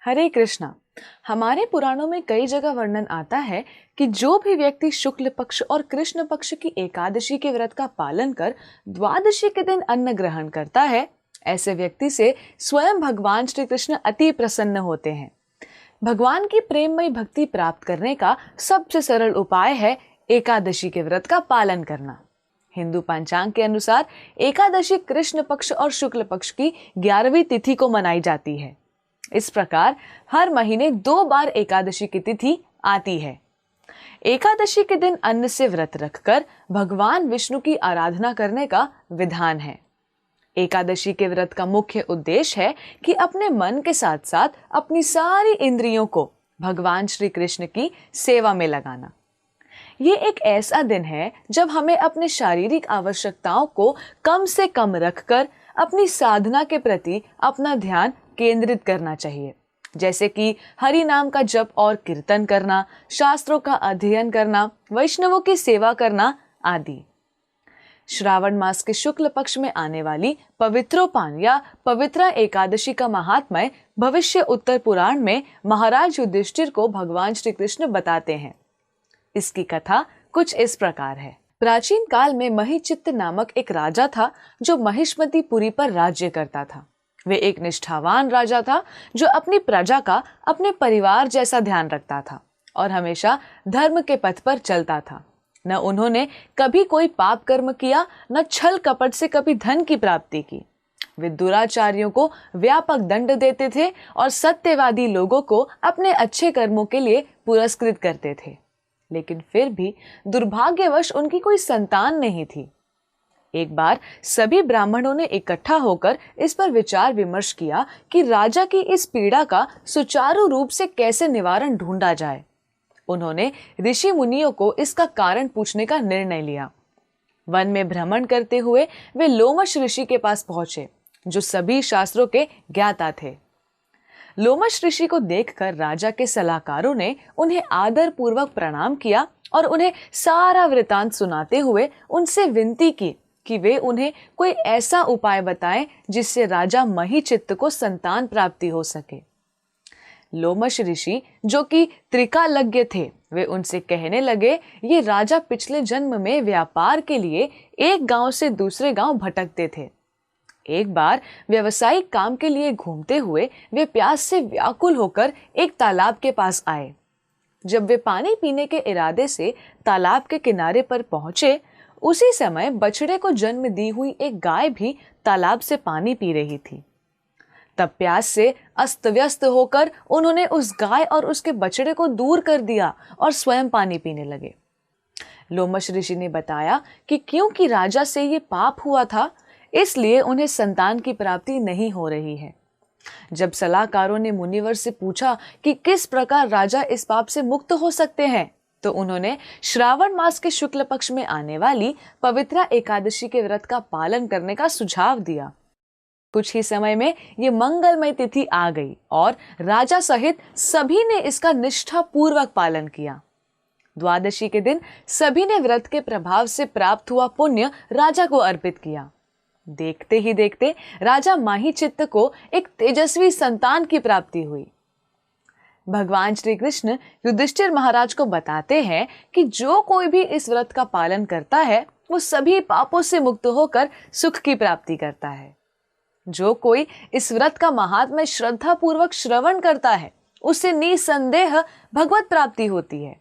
हरे कृष्णा। हमारे पुराणों में कई जगह वर्णन आता है कि जो भी व्यक्ति शुक्ल पक्ष और कृष्ण पक्ष की एकादशी के व्रत का पालन कर द्वादशी के दिन अन्न ग्रहण करता है, ऐसे व्यक्ति से स्वयं भगवान श्री कृष्ण अति प्रसन्न होते हैं। भगवान की प्रेममयी भक्ति प्राप्त करने का सबसे सरल उपाय है एकादशी के व्रत का पालन करना। हिंदू पंचांग के अनुसार एकादशी कृष्ण पक्ष और शुक्ल पक्ष की 11वीं तिथि को मनाई जाती है। इस प्रकार हर महीने 2 बार एकादशी की तिथि आती है। एकादशी के दिन अन्न से व्रत रखकर भगवान विष्णु की आराधना करने का विधान है। एकादशी के व्रत का मुख्य उद्देश्य है कि अपने मन के साथ साथ अपनी सारी इंद्रियों को भगवान श्री कृष्ण की सेवा में लगाना। ये एक ऐसा दिन है जब हमें अपने शारीरिक आवश्यकताओं को कम से कम रखकर अपनी साधना के प्रति अपना ध्यान केंद्रित करना चाहिए, जैसे कि हरि नाम का जप और कीर्तन करना, शास्त्रों का अध्ययन करना, वैष्णवों की सेवा करना आदि। श्रावण मास के शुक्ल पक्ष में आने वाली पवित्रोपान या पवित्रा एकादशी का महात्म्य भविष्य उत्तर पुराण में महाराज युधिष्ठिर को भगवान श्री कृष्ण बताते हैं। इसकी कथा कुछ इस प्रकार है। प्राचीन काल में महिचित्त नामक एक राजा था जो महिष्मतीपुरी पर राज्य करता था। वे एक निष्ठावान राजा था जो अपनी प्रजा का अपने परिवार जैसा ध्यान रखता था और हमेशा धर्म के पथ पर चलता था। न उन्होंने कभी कोई पाप कर्म किया, न छल कपट से कभी धन की प्राप्ति की। वे दुराचारियों को व्यापक दंड देते थे और सत्यवादी लोगों को अपने अच्छे कर्मों के लिए पुरस्कृत करते थे, लेकिन फिर भी दुर्भाग्यवश उनकी कोई संतान नहीं थी। एक बार सभी ब्राह्मणों ने इकट्ठा होकर इस पर विचार विमर्श किया कि राजा की इस पीड़ा का सुचारू रूप से कैसे निवारण ढूंढा जाए। उन्होंने ऋषि मुनियों को इसका कारण पूछने का निर्णय लिया। वन में भ्रमण करते हुए वे लोमश ऋषि के पास पहुंचे, जो सभी शास्त्रों के ज्ञाता थे। लोमश ऋषि को देखकर राजा के सलाहकारों ने उन्हें आदर पूर्वक प्रणाम किया और उन्हें सारा वृतांत सुनाते हुए उनसे विनती की कि वे उन्हें कोई ऐसा उपाय बताएं जिससे राजा महिचित्त को संतान प्राप्ति हो सके। लोमश ऋषि, जो कि त्रिकालज्ञ थे, वे उनसे कहने लगे, ये राजा पिछले जन्म में व्यापार के लिए एक गांव से दूसरे गांव भटकते थे। एक बार व्यावसायिक काम के लिए घूमते हुए वे प्यास से व्याकुल होकर एक तालाब के पास आए। जब वे पानी पीने के इरादे से तालाब के किनारे पर पहुंचे, उसी समय बछड़े को जन्म दी हुई एक गाय भी तालाब से पानी पी रही थी। तब प्यास से अस्त व्यस्त होकर उन्होंने उस गाय और उसके बछड़े को दूर कर दिया और स्वयं पानी पीने लगे। लोमश ऋषि ने बताया कि क्योंकि राजा से ये पाप हुआ था, इसलिए उन्हें संतान की प्राप्ति नहीं हो रही है। जब सलाहकारों ने मुनिवर से पूछा कि किस प्रकार राजा इस पाप से मुक्त हो सकते हैं, तो उन्होंने श्रावण मास के शुक्ल पक्ष में आने वाली पवित्रा एकादशी के व्रत का पालन करने का सुझाव दिया। कुछ ही समय में ये मंगलमय तिथि आ गई और राजा सहित सभी ने इसका निष्ठा पूर्वक पालन किया। द्वादशी के दिन सभी ने व्रत के प्रभाव से प्राप्त हुआ पुण्य राजा को अर्पित किया। देखते ही देखते राजा महिचित्त को एक तेजस्वी संतान की प्राप्ति हुई। भगवान श्री कृष्ण युधिष्ठिर महाराज को बताते हैं कि जो कोई भी इस व्रत का पालन करता है, वो सभी पापों से मुक्त होकर सुख की प्राप्ति करता है। जो कोई इस व्रत का महात्म्य श्रद्धा पूर्वक श्रवण करता है, उसे निसंदेह भगवत प्राप्ति होती है।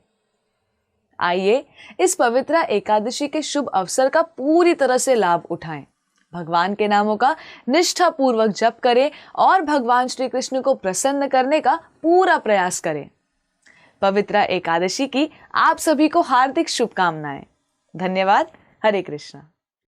आइए इस पवित्र एकादशी के शुभ अवसर का पूरी तरह से लाभ उठाएं। भगवान के नामों का निष्ठा पूर्वक जप करें और भगवान श्री कृष्ण को प्रसन्न करने का पूरा प्रयास करें। पवित्र एकादशी की आप सभी को हार्दिक शुभकामनाएं। धन्यवाद। हरे कृष्णा।